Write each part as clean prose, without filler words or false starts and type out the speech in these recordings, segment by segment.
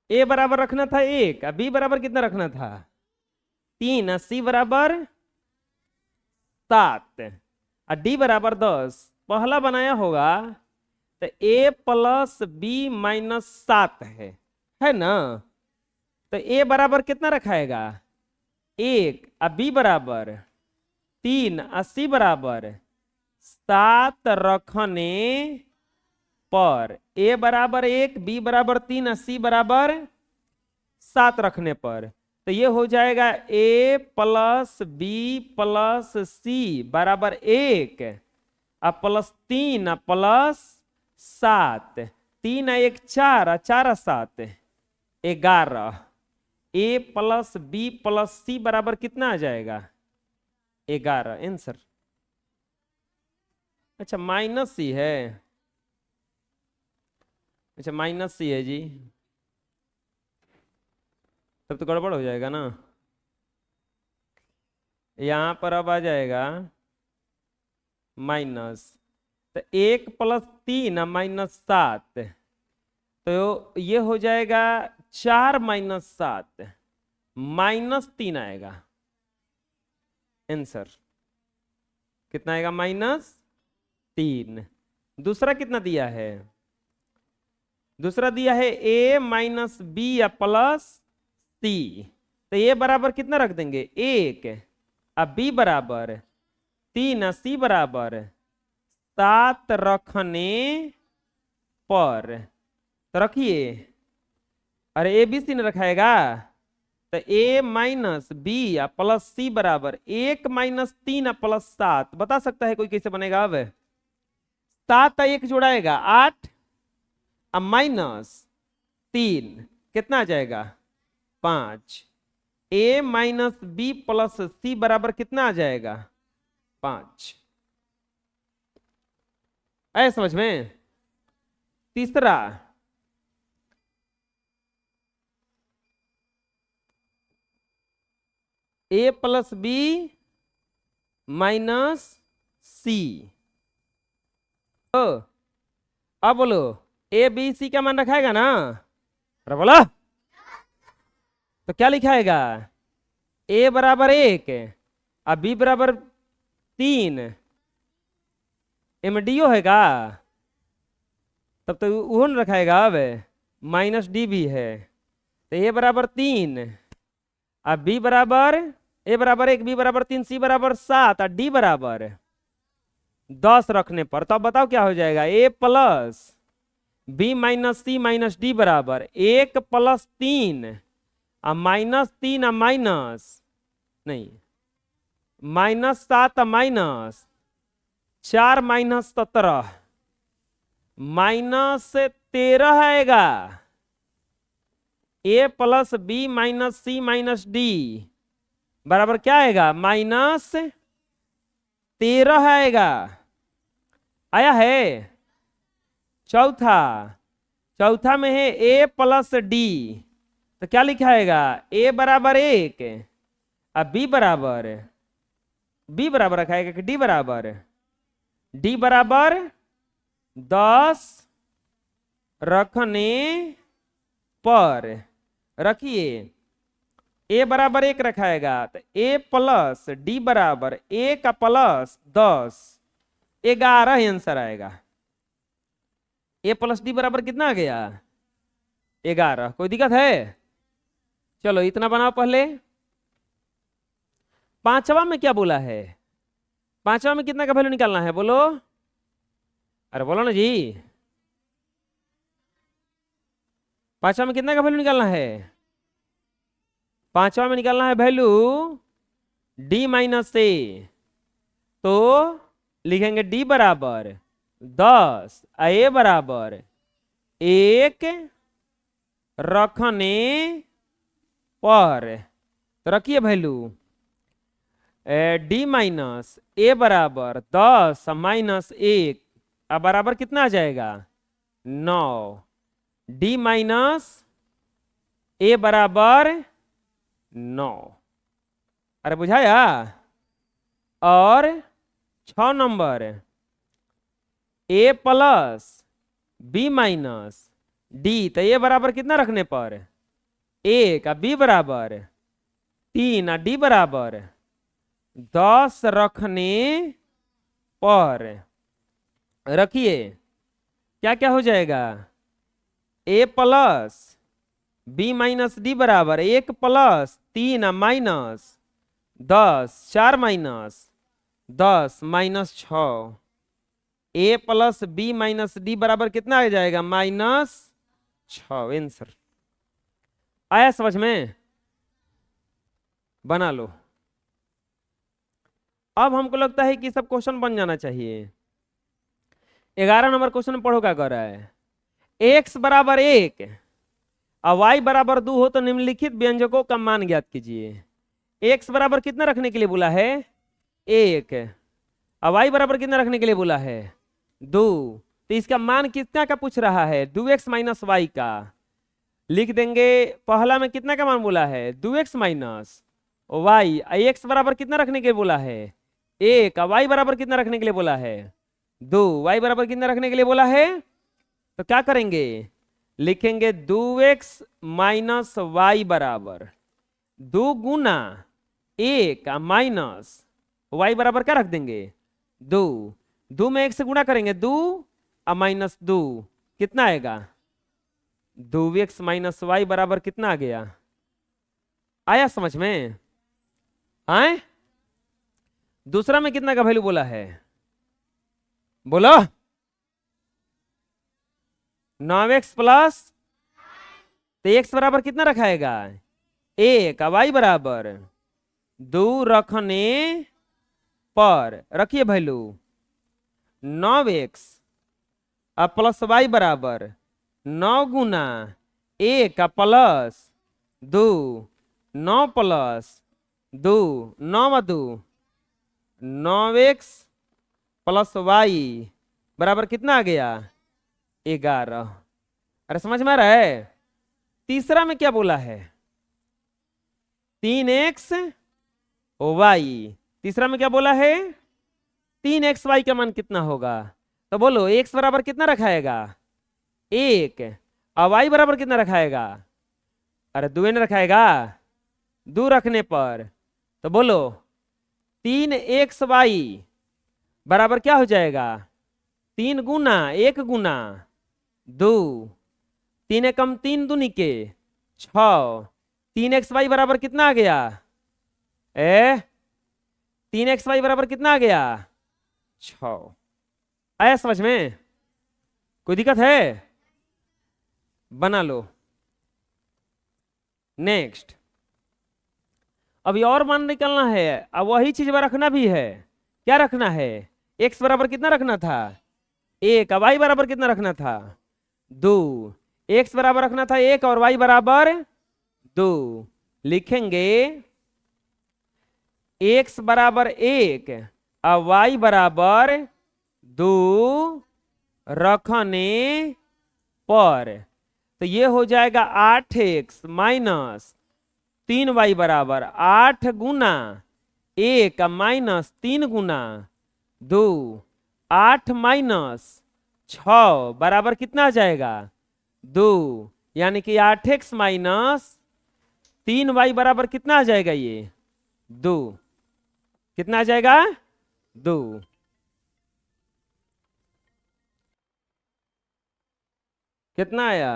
ए बराबर रखना था 1, बी बराबर कितना रखना था 3, सी बराबर 7 और डी बराबर 10। पहला बनाया होगा तो ए प्लस बी माइनस 7 है ना। तो ए बराबर कितना रखाएगा 1 और बी बराबर 3 और सी बराबर 7 रखने पर ए बराबर 1, बी बराबर 3 और सी बराबर 7 रखने पर तो ये हो जाएगा ए प्लस बी प्लस सी बराबर 1 और प्लस 3 और प्लस 7, 3 और 1 4 और 4 और 7 11। ए प्लस बी प्लस सी बराबर कितना आ जाएगा 11 आंसर। अच्छा माइनस सी है, अच्छा माइनस सी है जी, तब तो गड़बड़ हो जाएगा ना। यहां पर अब आ जाएगा माइनस, तो 1 प्लस 3 माइनस 7 तो ये हो जाएगा 4 माइनस 7 माइनस 3 आएगा आंसर। कितना आएगा -3। दूसरा कितना दिया है, दूसरा दिया है ए माइनस बी या प्लस सी, तो ए बराबर कितना रख देंगे 1 अब बी बराबर 3 सी बराबर 7 रखने पर तो रखिए, अरे ए बी सी ने रखाएगा तो ए माइनस बी या प्लस सी बराबर 1 माइनस 3 प्लस 7। बता सकता है कोई कैसे बनेगा। अब 7 का 1 जोड़ाएगा 8 अब माइनस 3 कितना आ जाएगा 5। ए माइनस बी प्लस सी बराबर कितना आ जाएगा 5। आए समझ में। तीसरा ए प्लस बी माइनस सी, अब बोलो ए बी सी का मान रखाएगा ना, अरे बोला तो क्या लिखाएगा ए बराबर 1 और बी बराबर 3, एम डी ओ है का, तब तो वो न रखाएगा। अब माइनस डी भी है तो ए बराबर 3 और बी बराबर ए बराबर 1, बी बराबर 3, सी बराबर 7 और डी बराबर 10 रखने पर तो अब बताओ क्या हो जाएगा ए प्लस बी माइनस सी माइनस डी बराबर 1 प्लस 3 और -3 और माइनस नहीं -7 माइनस 4 माइनस 17 -13 आएगा। ए प्लस बी माइनस सी माइनस डी बराबर क्या आएगा -13 आएगा। आया है। चौथा में है ए प्लस डी तो क्या लिखाएगा ए बराबर 1 और बी बराबर रखाएगा कि डी बराबर 10 रखने पर रखिए ए बराबर 1 रखाएगा तो ए प्लस डी बराबर 1 प्लस 10 11 आंसर आएगा। ए प्लस डी बराबर कितना आ गया 11। कोई दिक्कत है। चलो इतना बनाओ पहले। पांचवा में क्या बोला है, पांचवा में कितना का वैल्यू निकालना है बोलो, अरे बोलो ना जी। पांचवा में कितना का वैल्यू निकालना है, पांचवा में निकालना है वैल्यू डी माइनस ए, तो लिखेंगे डी बराबर 10 ए बराबर 1 रखने पर तो रखिए वैल्यू डी माइनस ए बराबर 10 माइनस 1 अब बराबर कितना आ जाएगा 9। डी माइनस ए बराबर 9। अरे बुझाया। और 6 number A plus B minus D तो ए बराबर कितना रखने पर 1 आ बी बराबर 3 आ डी बराबर 10 रखने पर रखिए क्या क्या हो जाएगा, ए प्लस बी माइनस डी बराबर 1 प्लस 3 माइनस 10 4 माइनस 10 माइनस 6 ए प्लस बी माइनस डी बराबर कितना आ जाएगा, -6। आंसर आया समझ में, बना लो। अब हमको लगता है कि सब क्वेश्चन बन जाना चाहिए। 11 नंबर क्वेश्चन पढ़ो क्या कर रहा है। x बराबर 1 और y बराबर 2 हो तो निम्नलिखित व्यंजकों का मान ज्ञात कीजिए। x बराबर कितना रखने के लिए बोला है, 1 और y बराबर कितना रखने के लिए बोला है, 2। तो इसका मान कितना का पूछ रहा है, 2x माइनस वाई का। लिख देंगे पहला में कितना का मान बोला है, 2x माइनस वाई। x बराबर कितना रखने के लिए बोला है, 1 और y बराबर कितना रखने के लिए बोला है, 2। y बराबर कितना रखने के लिए बोला है, तो क्या करेंगे, लिखेंगे 2x माइनस वाई बराबर 2 गुना 1 माइनस वाई बराबर क्या रख देंगे, 2। 2 में 1 से गुणा करेंगे 2 और माइनस 2 कितना आएगा, 2x माइनस वाई बराबर कितना आ गया। आया समझ में, आए। दूसरा में कितना का वैल्यू बोला है, बोलो, 9x प्लस, तो x बराबर कितना रखाएगा, 1 और y बराबर 2 रखने पर रखिए वैल्यू 9x और प्लस y बराबर 9 गुना 1 plus 2, 9 plus 2, 9 2, 9x plus Y बराबर कितना आ गया, 11। अरे समझ में आ रहा है। तीसरा में क्या बोला है, 3x वाई। तीसरा में क्या बोला है, 3x वाई का मान कितना होगा, तो बोलो x बराबर कितना रखाएगा, 1 और y बराबर कितना रखाएगा, अरे 2 न रखाएगा, 2 रखने पर तो बोलो 3xy बराबर क्या हो जाएगा, 3 गुना 1 गुना 2, 3 एकम 3 दूनी के 6। 3xy बराबर कितना आ गया, 3xy बराबर कितना आ गया, 6। आया समझ में, कोई दिक्कत है, बना लो। नेक्स्ट, अभी और मान निकालना है, अब वही चीज में रखना भी है। क्या रखना है, x बराबर कितना रखना था, 1 और y बराबर कितना रखना था, 2। x बराबर रखना था 1 और y बराबर 2। लिखेंगे x बराबर 1 और y बराबर 2 रखने पर, तो ये हो जाएगा 8x माइनस 3y बराबर 8 गुना 1 माइनस 3 गुना 2, 8 माइनस 6 बराबर कितना आ जाएगा, 2। यानी कि 8x माइनस 3y बराबर कितना आ जाएगा, ये 2। कितना आ जाएगा, 2। कितना आया,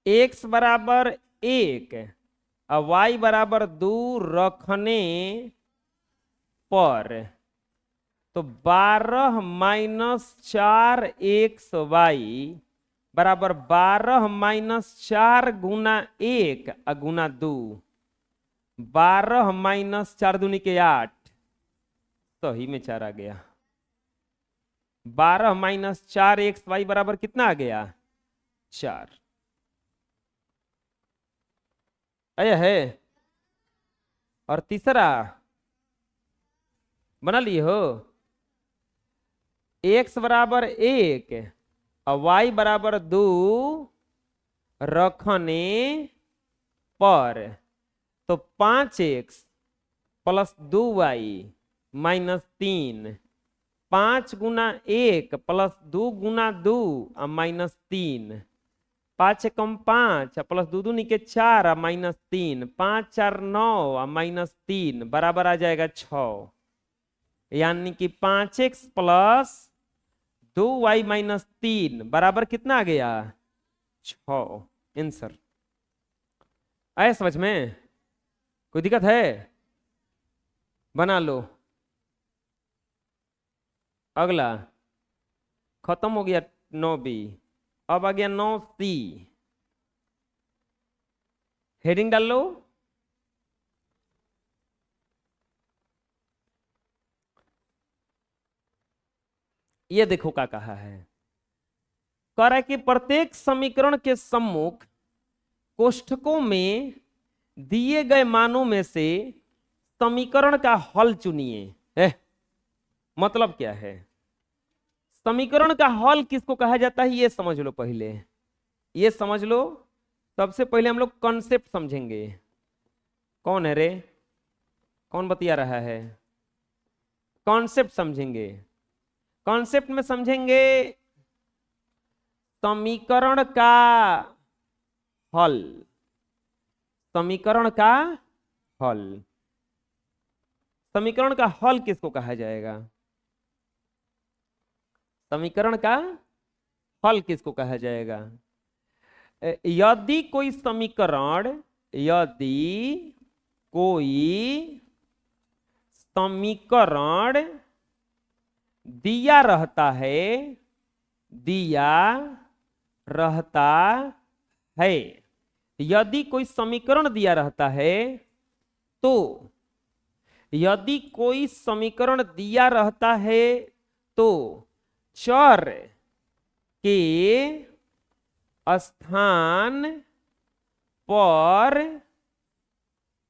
x बराबर 1 और y बराबर 2 रखने पर, तो 12 माइनस 4xy बराबर 12 माइनस 4 गुना 1 गुना 2। 12 माइनस 4 दूनी के 8, तो ही में 4 आ गया। 12 माइनस 4xy बराबर कितना आ गया, 4। आया है। और तीसरा बना लिए हो, x बराबर 1 और y बराबर 2 रखने पर, तो 5x प्लस 2y माइनस 3, 5 गुना 1 प्लस 2 गुना 2 और माइनस 3, 5 एकम 5 प्लस 2 दूनी के 4 और माइनस 3, 5 4 9 और माइनस 3 बराबर आ जाएगा 6। यानी कि 5x प्लस 2y माइनस 3 बराबर कितना आ गया? 6। आंसर आया समझ में? कोई दिक्कत है? बना लो। अगला खत्म हो गया 9b, अब आ गया 9c। हेडिंग डाल लो। ये देखो क्या कहा है, कह रहा है कि प्रत्येक समीकरण के सम्मुख कोष्ठकों में दिए गए मानों में से समीकरण का हल चुनिए। मतलब क्या है? समीकरण का हल किसको कहा जाता है ये समझ लो पहले, ये समझ लो। सबसे पहले हम लोग कॉन्सेप्ट समझेंगे। कौन है रे? कौन बतिया रहा है? कॉन्सेप्ट समझेंगे। कॉन्सेप्ट में समझेंगे समीकरण का हल। समीकरण का हल, समीकरण का हल किसको कहा जाएगा? समीकरण का हल किसको कहा जाएगा? यदि कोई समीकरण, यदि कोई समीकरण दिया रहता है, दिया रहता है, यदि कोई समीकरण दिया रहता है तो, यदि कोई समीकरण दिया रहता है तो चर के स्थान पर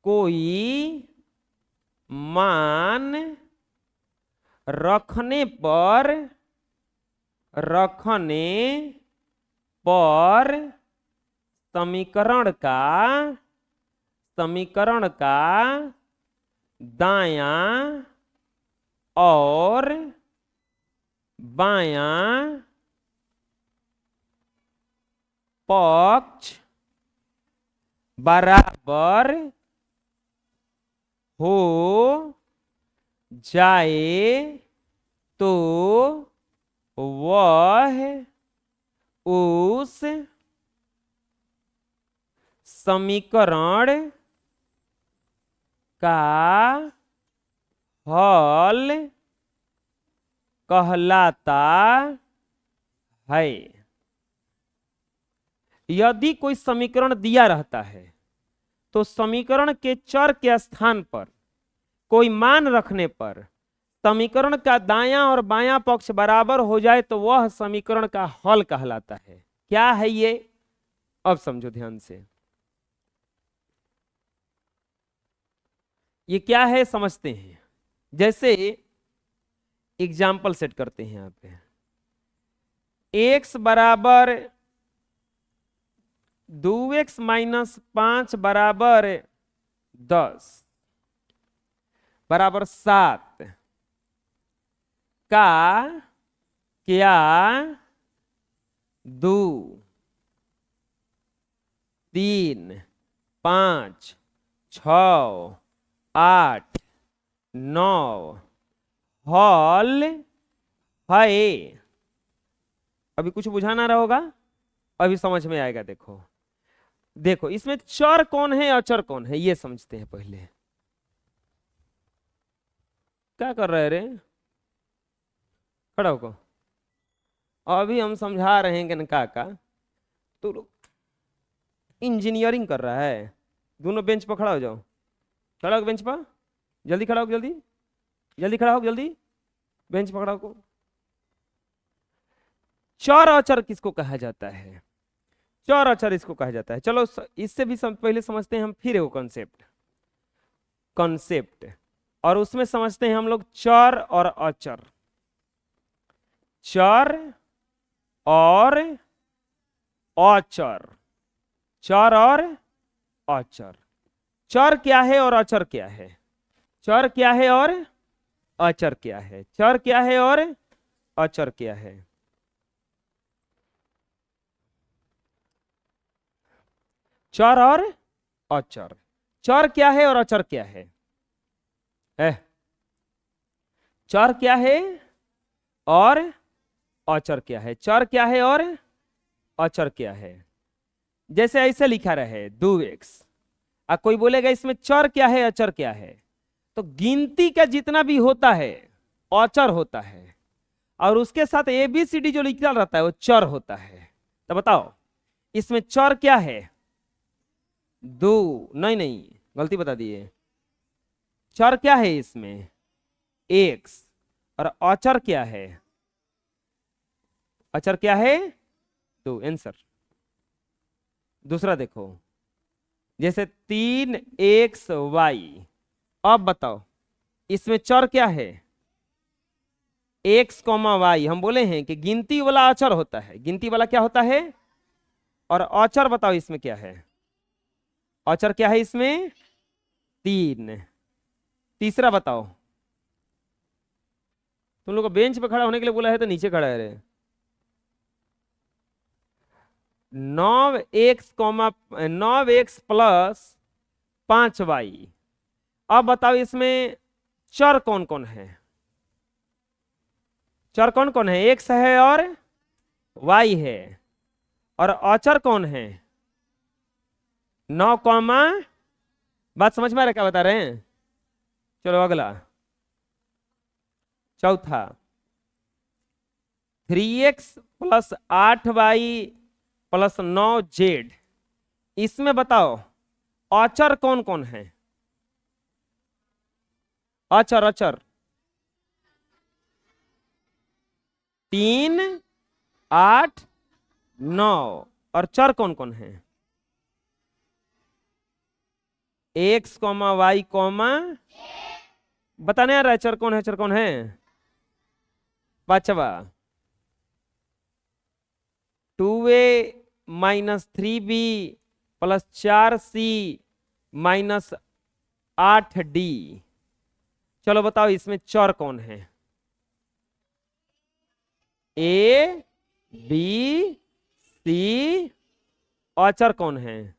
कोई मान रखने पर समीकरण का दायां और बायां पक्ष बराबर हो जाए तो वह उस समीकरण का हल कहलाता है। यदि कोई समीकरण दिया रहता है तो समीकरण के चर के स्थान पर कोई मान रखने पर समीकरण का दायां और बायां पक्ष बराबर हो जाए तो वह समीकरण का हल कहलाता है। क्या है ये? अब समझो ध्यान से, ये क्या है समझते हैं। जैसे एग्जाम्पल सेट करते हैं यहाँ पे, x बराबर 2x माइनस 5 बराबर 10 बराबर 7 का क्या 2 3 5 6 8 9 हल है? अभी कुछ बुझाना रहोगा, अभी समझ में आएगा। देखो देखो इसमें चर कौन है अचर कौन है ये समझते हैं पहले। क्या कर रहे रे? खड़ा होको। अभी हम समझा रहे हैं कि काका तो इंजीनियरिंग कर रहा है। दोनों बेंच पर खड़ा हो जाओ, खड़ा हो बेंच पर, जल्दी खड़ा हो, जल्दी जल्दी खड़ा हो, जल्दी बेंच पकड़ा को। चर अचर किसको कहा जाता है? चर अचर इसको कहा जाता है। चलो इससे भी पहले समझते हैं हम फिर एक कॉन्सेप्ट और उसमें समझते हैं हम लोग चर और अचर। चर और अचर, चर और अचर। चर क्या है और अचर क्या है? चर क्या है और अचर क्या है, चर क्या है और अचर क्या है। चर और अचर, चर क्या है और अचर क्या है? चर क्या है और अचर क्या है, चर क्या है और अचर क्या है। जैसे ऐसे लिखा रहे 2x, और कोई बोलेगा इसमें चर क्या है अचर क्या है, तो गिनती का जितना भी होता है अचर होता है, और उसके साथ ABCD जो लिखा रहता है वो चर होता है। तो बताओ इसमें चर क्या है, दो, नहीं नहीं गलती बता दिए, चर क्या है इसमें x, और अचर क्या है, अचर क्या है दो, आंसर। दूसरा देखो, जैसे 3xy, अब बताओ इसमें चर क्या है x, y। हम बोले हैं कि गिनती वाला अचर होता है, गिनती वाला क्या होता है, और अचर बताओ इसमें क्या है, अचर क्या है इसमें 3। तीसरा बताओ, तुम लोग को बेंच पे खड़ा होने के लिए बोला है तो नीचे खड़ा है रे। 9x प्लस 5y, अब बताओ इसमें चर कौन कौन है, चर कौन कौन है, x है और y है, और अचर कौन है 9 कॉमा, बात समझ में आ रहा है क्या बता रहे हैं। चलो अगला, चौथा 3x plus 8y plus 9z, इसमें बताओ अचर कौन कौन है, अचर अचर 3 8 9, और चर कौन कौन है x कॉमा y कॉमा, बताने आ रहा है चर कौन है, चर कौन है। पांचवा 2a minus 3b plus 4c minus 8d, चलो बताओ इसमें चर कौन है, a b c, अचर कौन है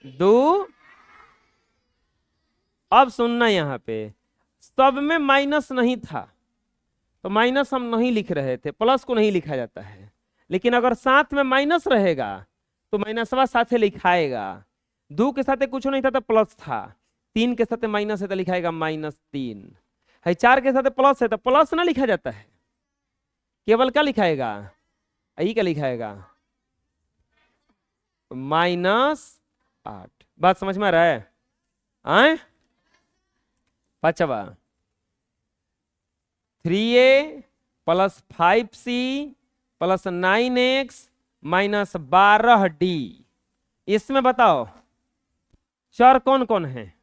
दो। अब सुनना, यहां पे सब में माइनस नहीं था तो माइनस हम नहीं लिख रहे थे, प्लस को नहीं लिखा जाता है, लेकिन अगर साथ में माइनस रहेगा तो माइनसवा साथे लिखाएगा। दो के साथ कुछ नहीं था तो प्लस था, 3 के साथ माइनस है तो लिखाएगा -3 है, 4 के साथ प्लस है तो प्लस ना लिखा जाता है, केवल क्या लिखाएगा, यही क्या लिखाएगा -8। बात समझ में आ रहा है आए। पांचवा 3a plus 5c plus 9x minus 12d, इसमें बताओ चर कौन कौन है,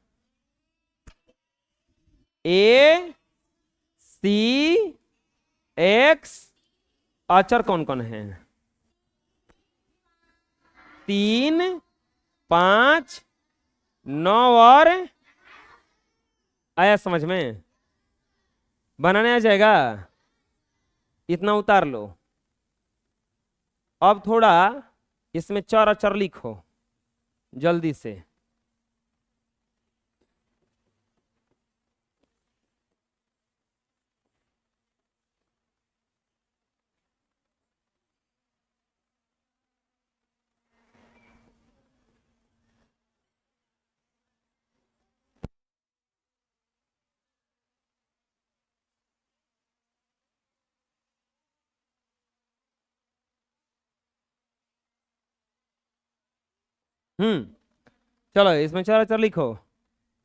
a c x, अचर कौन कौन है 3 5 9 और, आया समझ में, बनाने आ जाएगा, इतना उतार लो। अब थोड़ा इसमें चर अचर लिखो जल्दी से। चलो इसमें चर अचर लिखो।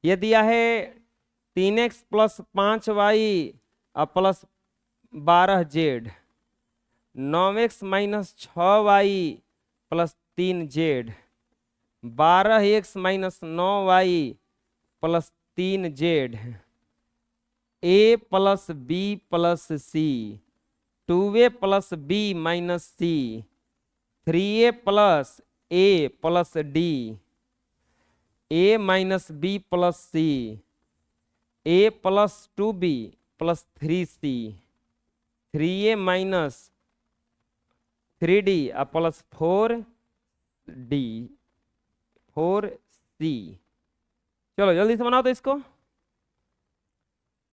ये दिया है 3x plus 5y plus 12z, 9x minus 6y plus 3z, 12x minus 9y plus 3z, a plus b plus c, 2a plus b minus c, 3a plus a plus d, a minus b plus c, A plus 2b plus 3c, 3a minus 3d plus 4d 4c। चलो जल्दी से बनाओ तो इसको।